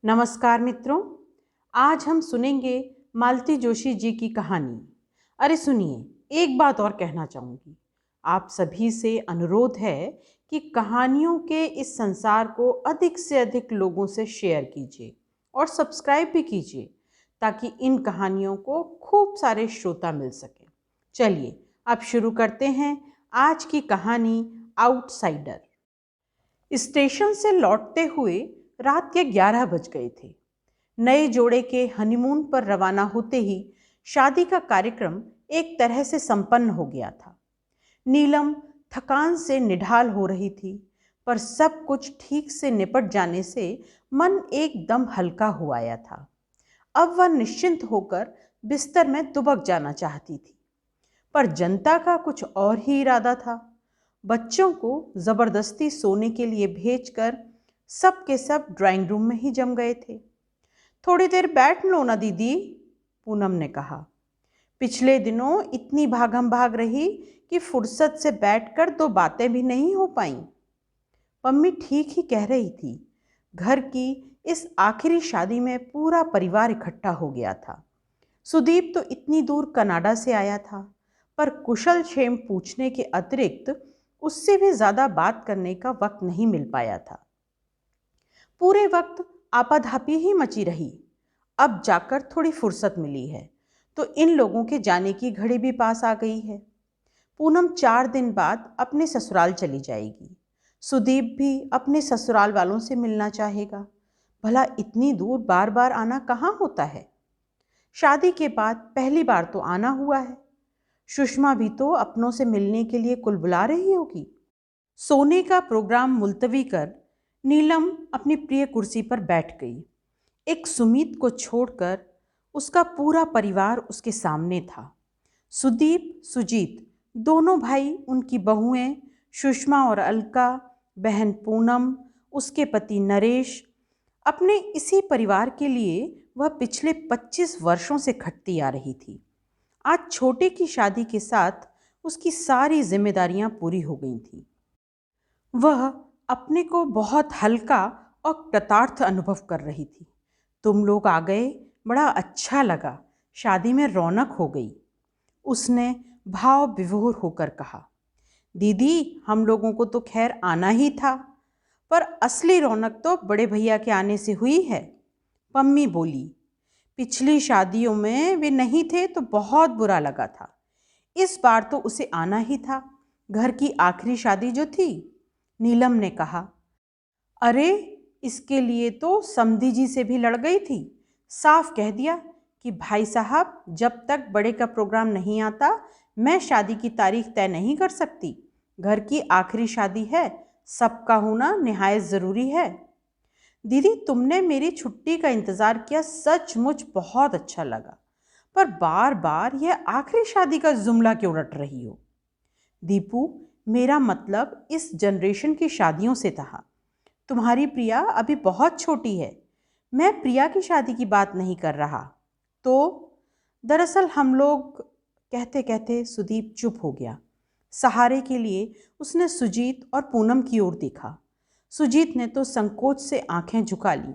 नमस्कार मित्रों, आज हम सुनेंगे मालती जोशी जी की कहानी। अरे सुनिए, एक बात और कहना चाहूँगी। आप सभी से अनुरोध है कि कहानियों के इस संसार को अधिक से अधिक लोगों से शेयर कीजिए और सब्सक्राइब भी कीजिए ताकि इन कहानियों को खूब सारे श्रोता मिल सकें। चलिए अब शुरू करते हैं आज की कहानी आउटसाइडर। स्टेशन से लौटते हुए रात के 11 बज गए थे। नए जोड़े के हनीमून पर रवाना होते ही शादी का कार्यक्रम एक तरह से संपन्न हो गया था। नीलम थकान से निढाल हो रही थी, पर सब कुछ ठीक से निपट जाने से मन एकदम हल्का हो आया था। अब वह निश्चिंत होकर बिस्तर में दुबक जाना चाहती थी, पर जनता का कुछ और ही इरादा था। बच्चों को जबरदस्ती सोने के लिए भेजकर सब के सब ड्राइंग रूम में ही जम गए थे। थोड़ी देर बैठ लो ना दीदी, पूनम ने कहा। पिछले दिनों इतनी भागम भाग रही कि फुर्सत से बैठकर दो बातें भी नहीं हो पाईं। पम्मी ठीक ही कह रही थी। घर की इस आखिरी शादी में पूरा परिवार इकट्ठा हो गया था। सुदीप तो इतनी दूर कनाडा से आया था, पर कुशल क्षेम पूछने के अतिरिक्त उससे भी ज़्यादा बात करने का वक्त नहीं मिल पाया था। पूरे वक्त आपाधापी ही मची रही। अब जाकर थोड़ी फुर्सत मिली है तो इन लोगों के जाने की घड़ी भी पास आ गई है। पूनम 4 दिन बाद अपने ससुराल चली जाएगी। सुदीप भी अपने ससुराल वालों से मिलना चाहेगा। भला इतनी दूर बार बार आना कहाँ होता है। शादी के बाद पहली बार तो आना हुआ है। सुषमा भी तो अपनों से मिलने के लिए कुलबुला रही होगी। सोने का प्रोग्राम मुलतवी कर नीलम अपनी प्रिय कुर्सी पर बैठ गई। एक सुमीत को छोड़कर उसका पूरा परिवार उसके सामने था। सुदीप, सुजीत, दोनों भाई, उनकी बहुएं सुषमा और अलका, बहन पूनम, उसके पति नरेश। अपने इसी परिवार के लिए वह पिछले 25 वर्षों से खटती आ रही थी। आज छोटे की शादी के साथ उसकी सारी जिम्मेदारियां पूरी हो गई थीं। वह अपने को बहुत हल्का और कृतार्थ अनुभव कर रही थी। तुम लोग आ गए, बड़ा अच्छा लगा, शादी में रौनक हो गई, उसने भाव विभोर होकर कहा। दीदी, हम लोगों को तो खैर आना ही था, पर असली रौनक तो बड़े भैया के आने से हुई है, पम्मी बोली। पिछली शादियों में वे नहीं थे तो बहुत बुरा लगा था। इस बार तो उसे आना ही था, घर की आखिरी शादी जो थी, नीलम ने कहा। अरे, इसके लिए तो समधी जी से भी लड़ गई थी। साफ कह दिया कि भाई साहब, जब तक बड़े का प्रोग्राम नहीं आता मैं शादी की तारीख तय नहीं कर सकती। घर की आखिरी शादी है, सबका होना निहायत ज़रूरी है। दीदी, तुमने मेरी छुट्टी का इंतज़ार किया, सचमुच बहुत अच्छा लगा, पर बार बार यह आखिरी शादी का जुमला क्यों रट रही हो। दीपू, मेरा मतलब इस जनरेशन की शादियों से था। तुम्हारी प्रिया अभी बहुत छोटी है। मैं प्रिया की शादी की बात नहीं कर रहा। तो दरअसल हम लोग, कहते कहते सुदीप चुप हो गया। सहारे के लिए उसने सुजीत और पूनम की ओर देखा। सुजीत ने तो संकोच से आंखें झुका ली,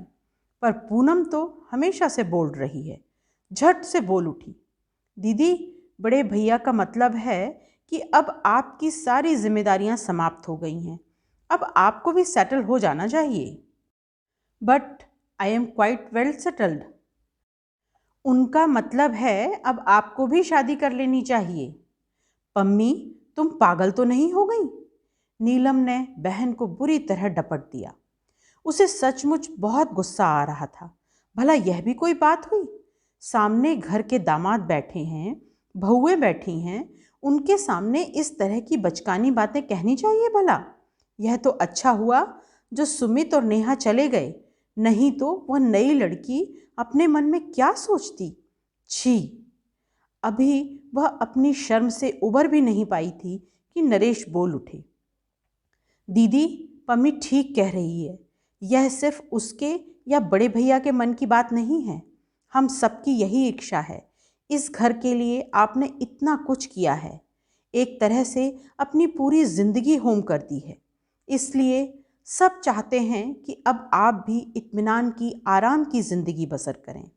पर पूनम तो हमेशा से बोल रही है। झट से बोल उठी। दीदी, बड़े भैया का मतलब है कि अब आपकी सारी जिम्मेदारियां समाप्त हो गई हैं। अब आपको भी सेटल हो जाना चाहिए। But I am quite well settled. उनका मतलब है अब आपको भी शादी कर लेनी चाहिए। पम्मी, तुम पागल तो नहीं हो गई? नीलम ने बहन को बुरी तरह डपट दिया। उसे सचमुच बहुत गुस्सा आ रहा था। भला यह भी कोई बात हुई? सामने घर के दामाद बैठे हैं, बहुएं बैठी हैं, उनके सामने इस तरह की बचकानी बातें कहनी चाहिए भला? यह तो अच्छा हुआ जो सुमित और नेहा चले गए, नहीं तो वह नई लड़की अपने मन में क्या सोचती। छी! अभी वह अपनी शर्म से उबर भी नहीं पाई थी कि नरेश बोल उठे। दीदी, पम्मी ठीक कह रही है। यह सिर्फ उसके या बड़े भैया के मन की बात नहीं है, हम सबकी यही इच्छा है। इस घर के लिए आपने इतना कुछ किया है, एक तरह से अपनी पूरी जिंदगी होम कर दी है, इसलिए सब चाहते हैं कि अब आप भी इत्मीनान की, आराम की ज़िंदगी बसर करें।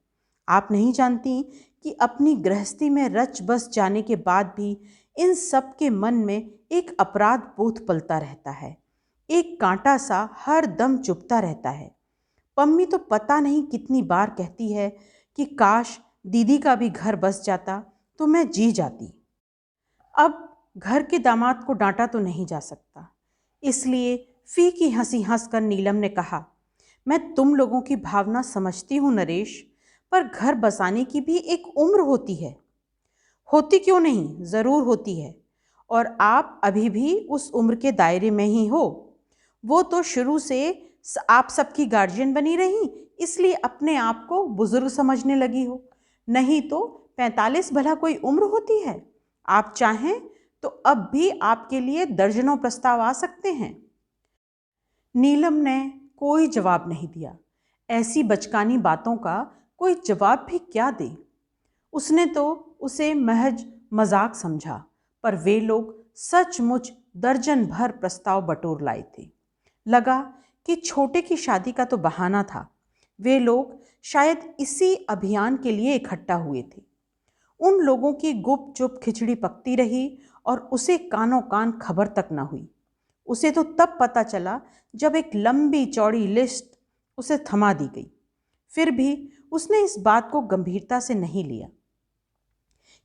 आप नहीं जानती कि अपनी गृहस्थी में रच बस जाने के बाद भी इन सब के मन में एक अपराध बोध पलता रहता है, एक कांटा सा हर दम चुभता रहता है। पम्मी तो पता नहीं कितनी बार कहती है कि काश दीदी का भी घर बस जाता तो मैं जी जाती। अब घर के दामाद को डांटा तो नहीं जा सकता, इसलिए फीकी हंसी हंसकर नीलम ने कहा, मैं तुम लोगों की भावना समझती हूँ नरेश, पर घर बसाने की भी एक उम्र होती है। होती क्यों नहीं, ज़रूर होती है। और आप अभी भी उस उम्र के दायरे में ही हो। वो तो शुरू से आप सबकी गार्जियन बनी रही, इसलिए अपने आप को बुजुर्ग समझने लगी हो। नहीं तो 45 भला कोई उम्र होती है। आप चाहें तो अब भी आपके लिए दर्जनों प्रस्ताव आ सकते हैं। नीलम ने कोई जवाब नहीं दिया। ऐसी बचकानी बातों का कोई जवाब भी क्या दे। उसने तो उसे महज मजाक समझा, पर वे लोग सचमुच दर्जन भर प्रस्ताव बटोर लाए थे। लगा कि छोटे की शादी का तो बहाना था। वे लोग शायद इसी अभियान के लिए इकट्ठा हुए थे। उन लोगों की गुपचुप खिचड़ी पकती रही और उसे कानों कान खबर तक न हुई। उसे तो तब पता चला जब एक लंबी चौड़ी लिस्ट उसे थमा दी गई। फिर भी उसने इस बात को गंभीरता से नहीं लिया।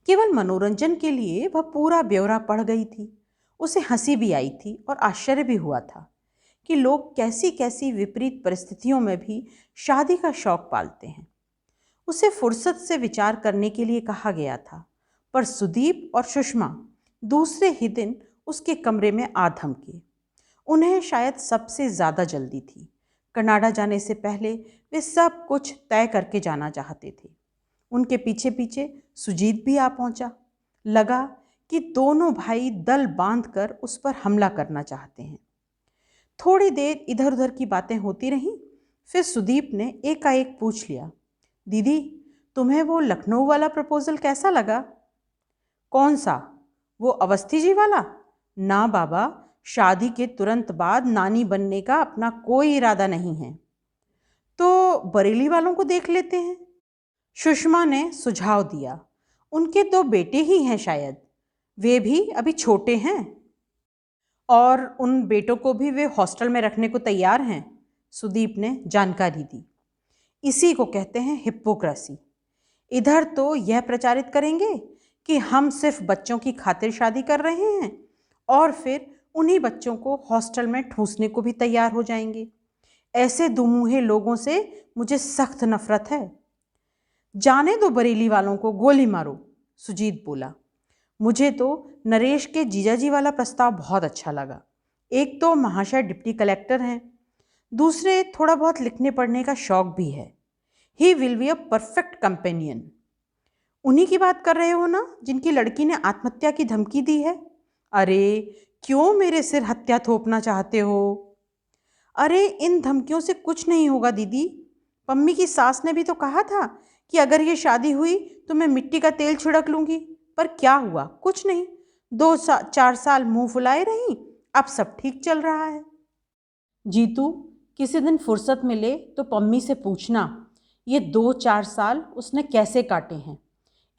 केवल मनोरंजन के लिए वह पूरा ब्यौरा पढ़ गई थी। उसे हंसी भी आई थी और आश्चर्य भी हुआ था कि लोग कैसी कैसी विपरीत परिस्थितियों में भी शादी का शौक पालते हैं। उसे फुर्सत से विचार करने के लिए कहा गया था, पर सुदीप और सुषमा दूसरे ही दिन उसके कमरे में आ धमके। उन्हें शायद सबसे ज़्यादा जल्दी थी। कनाडा जाने से पहले वे सब कुछ तय करके जाना चाहते थे। उनके पीछे पीछे सुजीत भी आ पहुंचा। लगा कि दोनों भाई दल बांधकर उस पर हमला करना चाहते हैं। थोड़ी देर इधर उधर की बातें होती रहीं। फिर सुदीप ने एकाएक पूछ लिया, दीदी तुम्हें वो लखनऊ वाला प्रपोजल कैसा लगा? कौन सा? वो अवस्थी जी वाला? ना बाबा, शादी के तुरंत बाद नानी बनने का अपना कोई इरादा नहीं है। तो बरेली वालों को देख लेते हैं, सुषमा ने सुझाव दिया। उनके 2 बेटे ही हैं शायद, वे भी अभी छोटे हैं और उन बेटों को भी वे हॉस्टल में रखने को तैयार हैं, सुदीप ने जानकारी दी। इसी को कहते हैं हिप्पोक्रेसी। इधर तो यह प्रचारित करेंगे कि हम सिर्फ बच्चों की खातिर शादी कर रहे हैं और फिर उन्हीं बच्चों को हॉस्टल में ठूंसने को भी तैयार हो जाएंगे। ऐसे दुमुहे लोगों से मुझे सख्त नफरत है। जाने दो बरेली वालों को, गोली मारो, सुजीत बोला। मुझे तो नरेश के जीजाजी वाला प्रस्ताव बहुत अच्छा लगा। एक तो महाशय डिप्टी कलेक्टर हैं, दूसरे थोड़ा बहुत लिखने पढ़ने का शौक भी है। He will be a perfect companion. उन्हीं की बात कर रहे हो ना, जिनकी लड़की ने आत्महत्या की धमकी दी है? अरे क्यों मेरे सिर हत्या थोपना चाहते हो? अरे इन धमकियों से कुछ नहीं होगा दीदी। पम्मी की सास ने भी तो कहा था कि अगर ये शादी हुई तो मैं मिट्टी का तेल छिड़क लूंगी, पर क्या हुआ? कुछ नहीं। 4 साल मुंह फुलाए रही, अब सब ठीक चल रहा है। जीतू, किसी दिन फुर्सत मिले तो पम्मी से पूछना ये 2-4 साल उसने कैसे काटे हैं।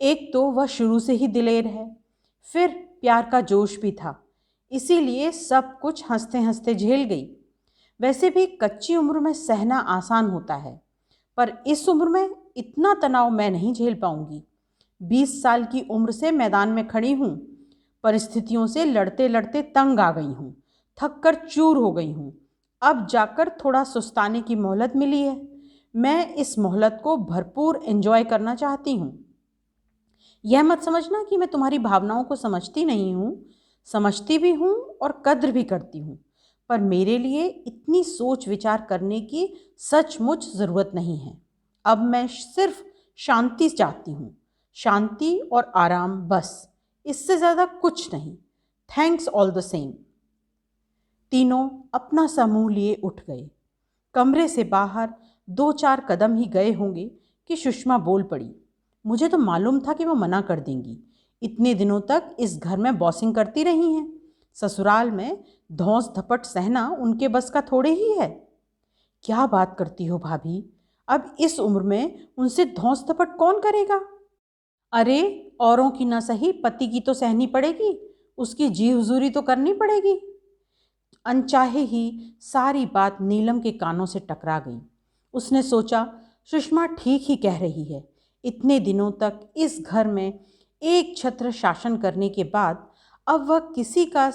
एक तो वह शुरू से ही दिलेर है, फिर प्यार का जोश भी था, इसीलिए सब कुछ हंसते हंसते झेल गई। वैसे भी कच्ची उम्र में सहना आसान होता है, पर इस उम्र में इतना तनाव मैं नहीं झेल पाऊंगी। 20 साल की उम्र से मैदान में खड़ी हूँ, परिस्थितियों से लड़ते लड़ते तंग आ गई हूँ, थक कर चूर हो गई हूँ। अब जाकर थोड़ा सुस्ताने की मोहलत मिली है। मैं इस मोहलत को भरपूर एंजॉय करना चाहती हूँ। यह मत समझना कि मैं तुम्हारी भावनाओं को समझती नहीं हूँ, समझती भी हूँ और कद्र भी करती हूँ, पर मेरे लिए इतनी सोच विचार करने की सचमुच ज़रूरत नहीं है। अब मैं सिर्फ शांति चाहती हूँ, शांति और आराम, बस, इससे ज़्यादा कुछ नहीं। Thanks all the same. तीनों अपना सा मुँह लिए उठ गए। कमरे से बाहर 2-4 कदम ही गए होंगे कि सुषमा बोल पड़ी, मुझे तो मालूम था कि वो मना कर देंगी। इतने दिनों तक इस घर में बॉसिंग करती रही हैं, ससुराल में धौंस धपट सहना उनके बस का थोड़े ही है। क्या बात करती हो भाभी, अब इस उम्र में उनसे धौंस धपट कौन करेगा? अरे, औरों की ना सही पति की तो सहनी पड़ेगी, उसकी जी हुजूरी तो करनी पड़ेगी। अनचाहे ही सारी बात नीलम के कानों से टकरा गई। उसने सोचा, सुषमा ठीक ही कह रही है। इतने दिनों तक इस घर में एक छत्र शासन करने के बाद अब वह किसी का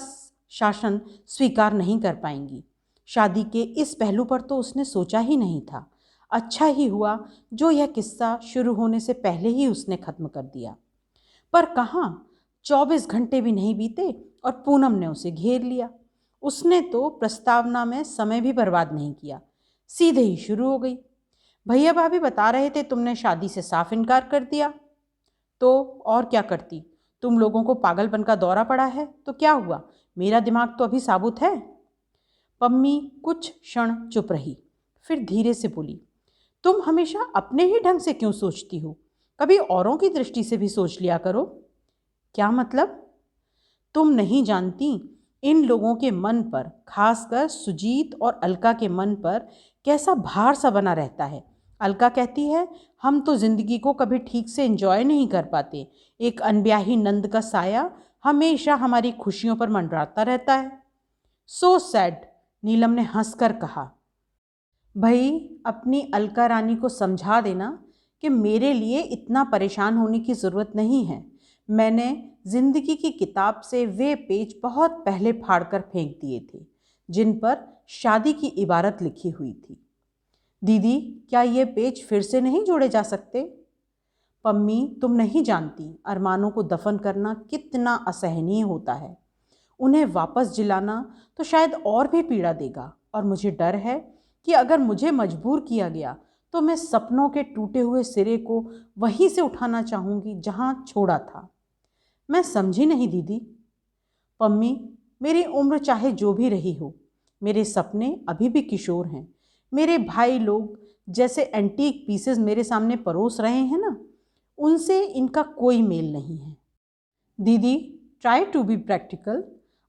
शासन स्वीकार नहीं कर पाएंगी। शादी के इस पहलू पर तो उसने सोचा ही नहीं था। अच्छा ही हुआ जो यह किस्सा शुरू होने से पहले ही उसने खत्म कर दिया। पर कहाँ, 24 घंटे भी नहीं बीते और पूनम ने उसे घेर लिया। उसने तो प्रस्तावना में समय भी बर्बाद नहीं किया, सीधे ही शुरू हो गई। भैया भाभी बता रहे थे तुमने शादी से साफ इनकार कर दिया। तो और क्या करती, तुम लोगों को पागलपन का दौरा पड़ा है तो क्या हुआ, मेरा दिमाग तो अभी साबुत है। पम्मी कुछ क्षण चुप रही, फिर धीरे से बोली, तुम हमेशा अपने ही ढंग से क्यों सोचती हो? कभी औरों की दृष्टि से भी सोच लिया करो। क्या मतलब? तुम नहीं जानती इन लोगों के मन पर, खासकर सुजीत और अलका के मन पर कैसा भार सा बना रहता है। अलका कहती है, हम तो जिंदगी को कभी ठीक से एंजॉय नहीं कर पाते। एक अनब्याही नंद का साया हमेशा हमारी खुशियों पर मंडराता रहता है। सो सैड, नीलम ने हंसकर कहा। भाई, अपनी अलका रानी को समझा देना कि मेरे लिए इतना परेशान होने की ज़रूरत नहीं है। मैंने जिंदगी की किताब से वे पेज बहुत पहले फाड़कर फेंक दिए थे जिन पर शादी की इबारत लिखी हुई थी। दीदी, क्या ये पेज फिर से नहीं जोड़े जा सकते? पम्मी, तुम नहीं जानती अरमानों को दफन करना कितना असहनीय होता है। उन्हें वापस जिलाना तो शायद और भी पीड़ा देगा, और मुझे डर है कि अगर मुझे मजबूर किया गया तो मैं सपनों के टूटे हुए सिरे को वहीं से उठाना चाहूँगी जहाँ छोड़ा था। मैं समझी नहीं दीदी। पम्मी, मेरी उम्र चाहे जो भी रही हो, मेरे सपने अभी भी किशोर हैं। मेरे भाई लोग जैसे एंटीक पीसेस मेरे सामने परोस रहे हैं ना, उनसे इनका कोई मेल नहीं है। दीदी, ट्राई टू बी प्रैक्टिकल।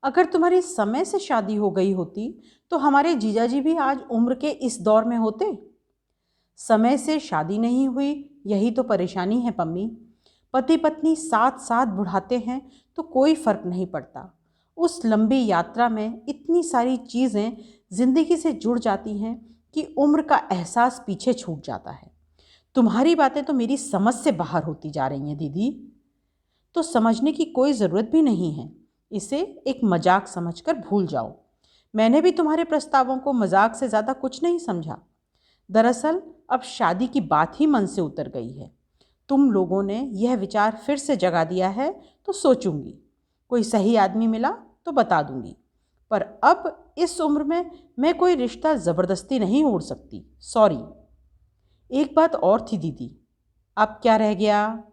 अगर तुम्हारी समय से शादी हो गई होती तो हमारे जीजाजी भी आज उम्र के इस दौर में होते। समय से शादी नहीं हुई, यही तो परेशानी है पम्मी। पति पत्नी साथ साथ बुढ़ाते हैं तो कोई फर्क नहीं पड़ता। उस लंबी यात्रा में इतनी सारी चीज़ें जिंदगी से जुड़ जाती हैं कि उम्र का एहसास पीछे छूट जाता है। तुम्हारी बातें तो मेरी समझ से बाहर होती जा रही हैं दीदी। तो समझने की कोई ज़रूरत भी नहीं है, इसे एक मजाक समझकर भूल जाओ। मैंने भी तुम्हारे प्रस्तावों को मजाक से ज़्यादा कुछ नहीं समझा। दरअसल अब शादी की बात ही मन से उतर गई है। तुम लोगों ने यह विचार फिर से जगा दिया है तो सोचूंगी। कोई सही आदमी मिला तो बता दूंगी, पर अब इस उम्र में मैं कोई रिश्ता ज़बरदस्ती नहीं ओढ़ सकती। सॉरी। एक बात और थी दीदी। अब क्या रह गया?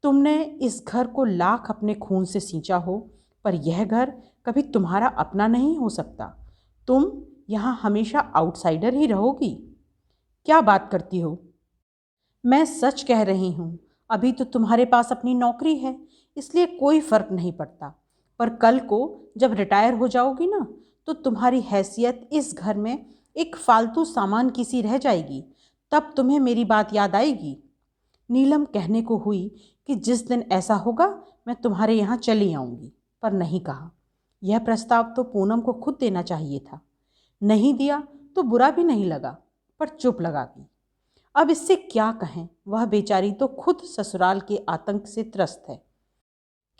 तुमने इस घर को लाख अपने खून से सींचा हो, पर यह घर कभी तुम्हारा अपना नहीं हो सकता। तुम यहाँ हमेशा आउटसाइडर ही रहोगी। क्या बात करती हो? मैं सच कह रही हूँ। अभी तो तुम्हारे पास अपनी नौकरी है, इसलिए कोई फ़र्क नहीं पड़ता। पर कल को जब रिटायर हो जाओगी ना, तो तुम्हारी हैसियत इस घर में एक फालतू सामान की सी रह जाएगी। तब तुम्हें मेरी बात याद आएगी। नीलम कहने को हुई कि जिस दिन ऐसा होगा मैं तुम्हारे यहाँ चली आऊँगी, पर नहीं कहा। यह प्रस्ताव तो पूनम को खुद देना चाहिए था। नहीं दिया तो बुरा भी नहीं लगा, पर चुप लगा गई। अब इससे क्या कहें, वह बेचारी तो खुद ससुराल के आतंक से त्रस्त है।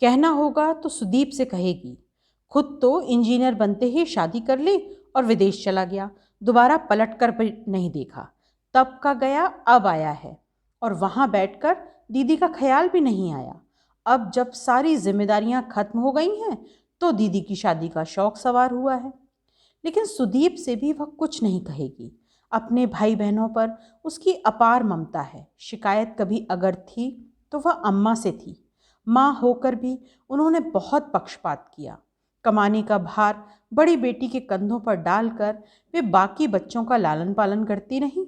कहना होगा तो सुदीप से कहेगी। खुद तो इंजीनियर बनते ही शादी कर ली और विदेश चला गया, दोबारा पलट कर भी नहीं देखा। तब का गया अब आया है, और वहाँ बैठकर दीदी का ख्याल भी नहीं आया। अब जब सारी जिम्मेदारियाँ खत्म हो गई हैं तो दीदी की शादी का शौक सवार हुआ है। लेकिन सुदीप से भी वह कुछ नहीं कहेगी। अपने भाई बहनों पर उसकी अपार ममता है। शिकायत कभी अगर थी तो वह अम्मा से थी। माँ होकर भी उन्होंने बहुत पक्षपात किया। कमाने का भार बड़ी बेटी के कंधों पर डालकर वे बाकी बच्चों का लालन पालन करती रहीं।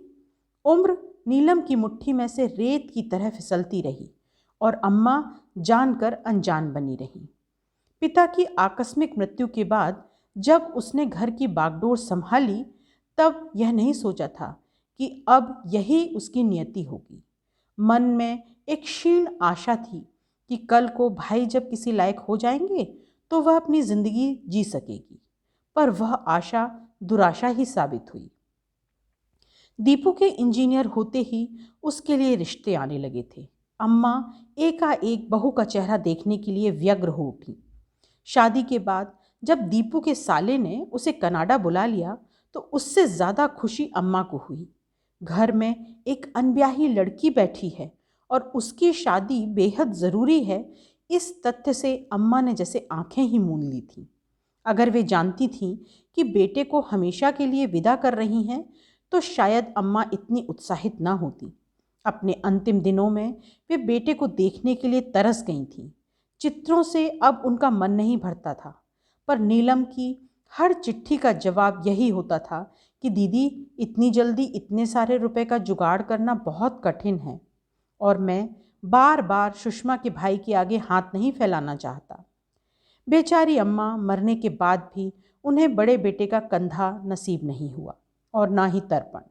उम्र नीलम की मुट्ठी में से रेत की तरह फिसलती रही और अम्मा जानकर अनजान बनी रही। पिता की आकस्मिक मृत्यु के बाद जब उसने घर की बागडोर संभाली, तब यह नहीं सोचा था कि अब यही उसकी नियति होगी। मन में एक क्षीण आशा थी कि कल को भाई जब किसी लायक हो जाएंगे तो वह अपनी जिंदगी जी सकेगी, पर वह आशा दुराशा ही साबित हुई। दीपू के इंजीनियर होते ही उसके लिए रिश्ते आने लगे थे। अम्मा एकाएक बहू का चेहरा देखने के लिए व्यग्र हो उठी। शादी के बाद जब दीपू के साले ने उसे कनाडा बुला लिया तो उससे ज़्यादा खुशी अम्मा को हुई। घर में एक अनब्याही लड़की बैठी है और उसकी शादी बेहद ज़रूरी है, इस तथ्य से अम्मा ने जैसे आंखें ही मूंद ली थीं। अगर वे जानती थीं कि बेटे को हमेशा के लिए विदा कर रही हैं तो शायद अम्मा इतनी उत्साहित ना होती। अपने अंतिम दिनों में वे बेटे को देखने के लिए तरस गई थीं। चित्रों से अब उनका मन नहीं भरता था, पर नीलम की हर चिट्ठी का जवाब यही होता था कि दीदी, इतनी जल्दी इतने सारे रुपए का जुगाड़ करना बहुत कठिन है और मैं बार बार सुषमा के भाई के आगे हाथ नहीं फैलाना चाहता। बेचारी अम्मा मरने के बाद भी उन्हें बड़े बेटे का कंधा नसीब नहीं हुआ और ना ही तर्पण।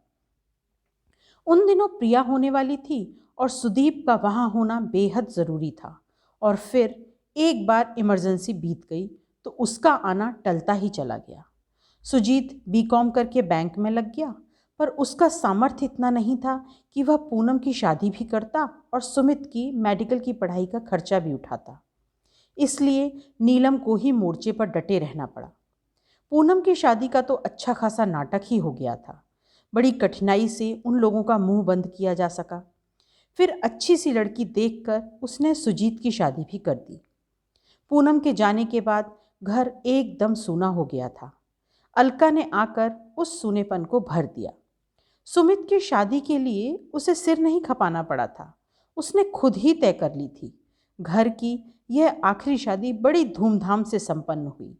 उन दिनों प्रिया होने वाली थी और सुदीप का वहाँ होना बेहद ज़रूरी था, और फिर एक बार इमरजेंसी बीत गई तो उसका आना टलता ही चला गया। सुजीत बीकॉम करके बैंक में लग गया, पर उसका सामर्थ्य इतना नहीं था कि वह पूनम की शादी भी करता और सुमित की मेडिकल की पढ़ाई का खर्चा भी उठाता। इसलिए नीलम को ही मोर्चे पर डटे रहना पड़ा। पूनम की शादी का तो अच्छा खासा नाटक ही हो गया था। बड़ी कठिनाई से उन लोगों का मुंह बंद किया जा सका। फिर अच्छी सी लड़की देखकर उसने सुजीत की शादी भी कर दी। पूनम के जाने के बाद घर एकदम सूना हो गया था। अलका ने आकर उस सूनेपन को भर दिया। सुमित की शादी के लिए उसे सिर नहीं खपाना पड़ा था, उसने खुद ही तय कर ली थी। घर की यह आखिरी शादी बड़ी धूमधाम से संपन्न हुई।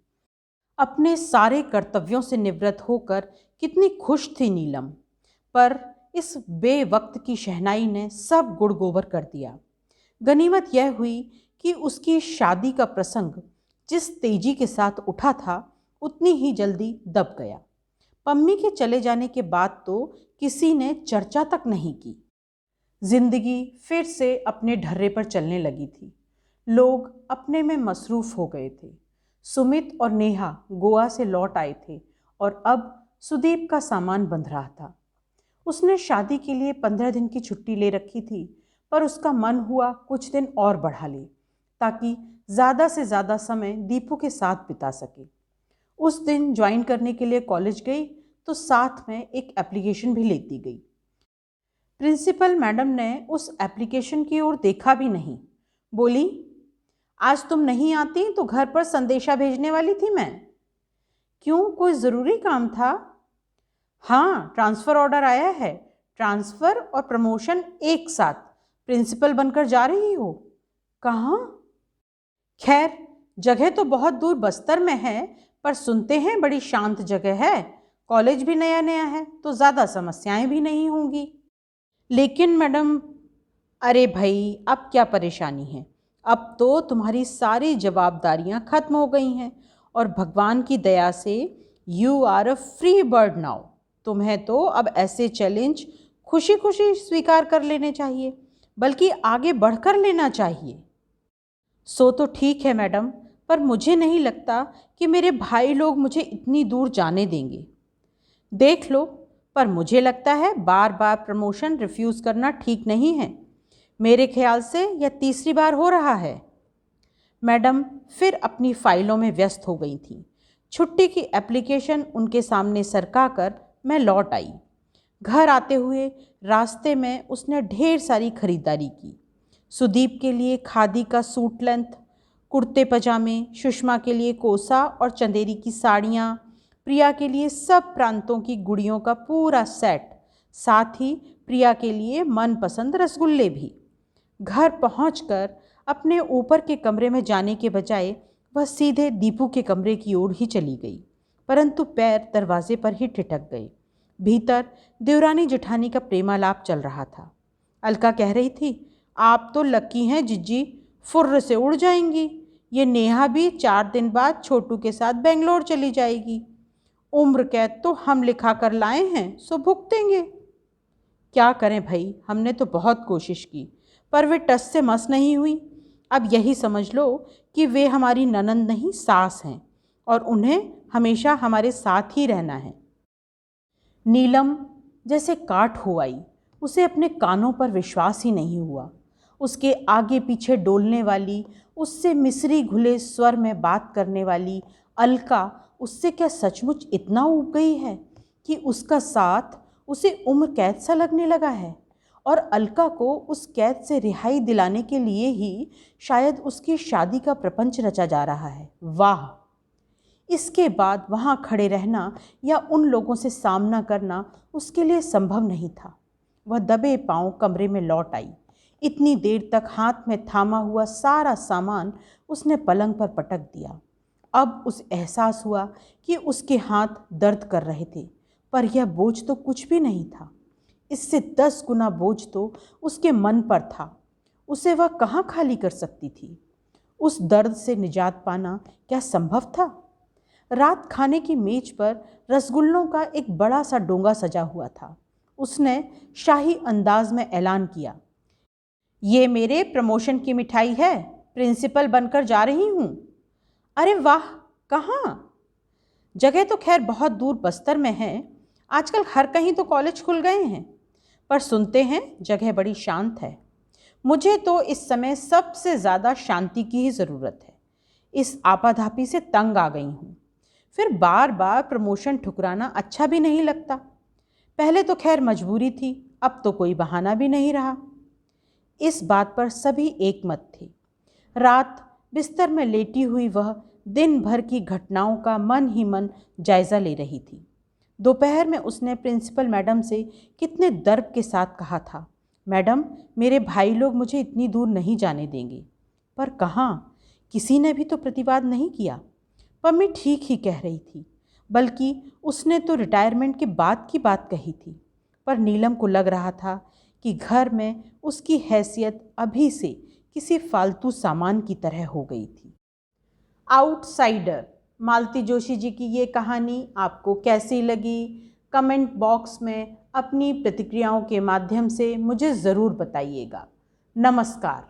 अपने सारे कर्तव्यों से निवृत्त होकर कितनी खुश थी नीलम, पर इस बेवक्त की शहनाई ने सब गुड़ गोबर कर दिया। गनीमत यह हुई कि उसकी शादी का प्रसंग जिस तेजी के साथ उठा था उतनी ही जल्दी दब गया। पम्मी के चले जाने के बाद तो किसी ने चर्चा तक नहीं की। जिंदगी फिर से अपने ढर्रे पर चलने लगी थी। लोग अपने में मसरूफ़ हो गए थे। सुमित और नेहा गोवा से लौट आए थे और अब सुदीप का सामान बंध रहा था। उसने शादी के लिए 15 दिन की छुट्टी ले रखी थी, पर उसका मन हुआ कुछ दिन और बढ़ा ले ताकि ज़्यादा से ज़्यादा समय दीपू के साथ बिता सके। उस दिन ज्वाइन करने के लिए कॉलेज गई तो साथ में एक एप्लीकेशन भी लेती गई। प्रिंसिपल मैडम ने उस एप्लीकेशन की ओर देखा भी नहीं। बोली, आज तुम नहीं आती तो घर पर संदेशा भेजने वाली थी मैं। क्यों, कोई ज़रूरी काम था? हाँ, ट्रांसफ़र ऑर्डर आया है। ट्रांसफ़र और प्रमोशन एक साथ। प्रिंसिपल बनकर जा रही हो। कहाँ? खैर, जगह तो बहुत दूर बस्तर में है, पर सुनते हैं बड़ी शांत जगह है। कॉलेज भी नया नया है तो ज़्यादा समस्याएं भी नहीं होंगी। लेकिन मैडम, अरे भाई, अब क्या परेशानी है? अब तो तुम्हारी सारी जवाबदारियां खत्म हो गई हैं और भगवान की दया से you are a free bird now. तुम्हें तो अब ऐसे चैलेंज खुशी खुशी स्वीकार कर लेने चाहिए, बल्कि आगे बढ़कर लेना चाहिए। सो तो ठीक है मैडम, पर मुझे नहीं लगता कि मेरे भाई लोग मुझे इतनी दूर जाने देंगे। देख लो, पर मुझे लगता है बार बार प्रमोशन रिफ्यूज़ करना ठीक नहीं है। मेरे ख्याल से यह तीसरी बार हो रहा है। मैडम फिर अपनी फाइलों में व्यस्त हो गई थी। छुट्टी की एप्लीकेशन उनके सामने सरका कर मैं लौट आई। घर आते हुए रास्ते में उसने ढेर सारी खरीदारी की। सुदीप के लिए खादी का सूट लेंथ, कुर्ते पजामे, सुषमा के लिए कोसा और चंदेरी की साड़ियाँ, प्रिया के लिए सब प्रांतों की गुड़ियों का पूरा सेट, साथ ही प्रिया के लिए मनपसंद रसगुल्ले भी। घर पहुंचकर अपने ऊपर के कमरे में जाने के बजाय वह सीधे दीपू के कमरे की ओर ही चली गई, परंतु पैर दरवाजे पर ही ठिठक गए। भीतर देवरानी जेठानी का प्रेमालाप चल रहा था। अलका कह रही थी, आप तो लकी हैं जिज्जी, फुर्र से उड़ जाएंगी। ये नेहा भी 4 दिन बाद छोटू के साथ बेंगलोर चली जाएगी। उम्र कैद तो हम लिखा कर लाए हैं, सो भुगतेंगे। क्या करें भाई, हमने तो बहुत कोशिश की पर वे टस से मस नहीं हुई। अब यही समझ लो कि वे हमारी ननंद नहीं सास हैं और उन्हें हमेशा हमारे साथ ही रहना है। नीलम जैसे काठ हो आई। उसे अपने कानों पर विश्वास ही नहीं हुआ। उसके आगे पीछे डोलने वाली, उससे मिस्री घुले स्वर में बात करने वाली अलका उससे क्या सचमुच इतना ऊब गई है कि उसका साथ उसे उम्र कैद सा लगने लगा है? और अलका को उस कैद से रिहाई दिलाने के लिए ही शायद उसकी शादी का प्रपंच रचा जा रहा है। वाह! इसके बाद वहाँ खड़े रहना या उन लोगों से सामना करना उसके लिए संभव नहीं था। वह दबे पांव कमरे में लौट आई। इतनी देर तक हाथ में थामा हुआ सारा सामान उसने पलंग पर पटक दिया। अब उसे एहसास हुआ कि उसके हाथ दर्द कर रहे थे, पर यह बोझ तो कुछ भी नहीं था। इससे 10 गुना बोझ तो उसके मन पर था। उसे वह कहाँ खाली कर सकती थी? उस दर्द से निजात पाना क्या संभव था? रात खाने की मेज पर रसगुल्लों का एक बड़ा सा डोंगा सजा हुआ था। उसने शाही अंदाज में ऐलान किया, ये मेरे प्रमोशन की मिठाई है, प्रिंसिपल बनकर जा रही हूँ। अरे वाह! कहाँ? जगह तो खैर बहुत दूर बस्तर में है। आजकल हर कहीं तो कॉलेज खुल गए हैं, पर सुनते हैं जगह बड़ी शांत है। मुझे तो इस समय सबसे ज़्यादा शांति की ही ज़रूरत है। इस आपाधापी से तंग आ गई हूँ। फिर बार बार प्रमोशन ठुकराना अच्छा भी नहीं लगता। पहले तो खैर मजबूरी थी, अब तो कोई बहाना भी नहीं रहा। इस बात पर सभी एक मत थे। रात बिस्तर में लेटी हुई वह दिन भर की घटनाओं का मन ही मन जायज़ा ले रही थी। दोपहर में उसने प्रिंसिपल मैडम से कितने दर्द के साथ कहा था, मैडम मेरे भाई लोग मुझे इतनी दूर नहीं जाने देंगे। पर कहाँ, किसी ने भी तो प्रतिवाद नहीं किया। पम्मी ठीक ही कह रही थी, बल्कि उसने तो रिटायरमेंट के बाद की बात कही थी। पर नीलम को लग रहा था कि घर में उसकी हैसियत अभी से किसी फालतू सामान की तरह हो गई थी। आउटसाइडर मालती जोशी जी की ये कहानी आपको कैसी लगी? कमेंट बॉक्स में अपनी प्रतिक्रियाओं के माध्यम से मुझे ज़रूर बताइएगा। नमस्कार।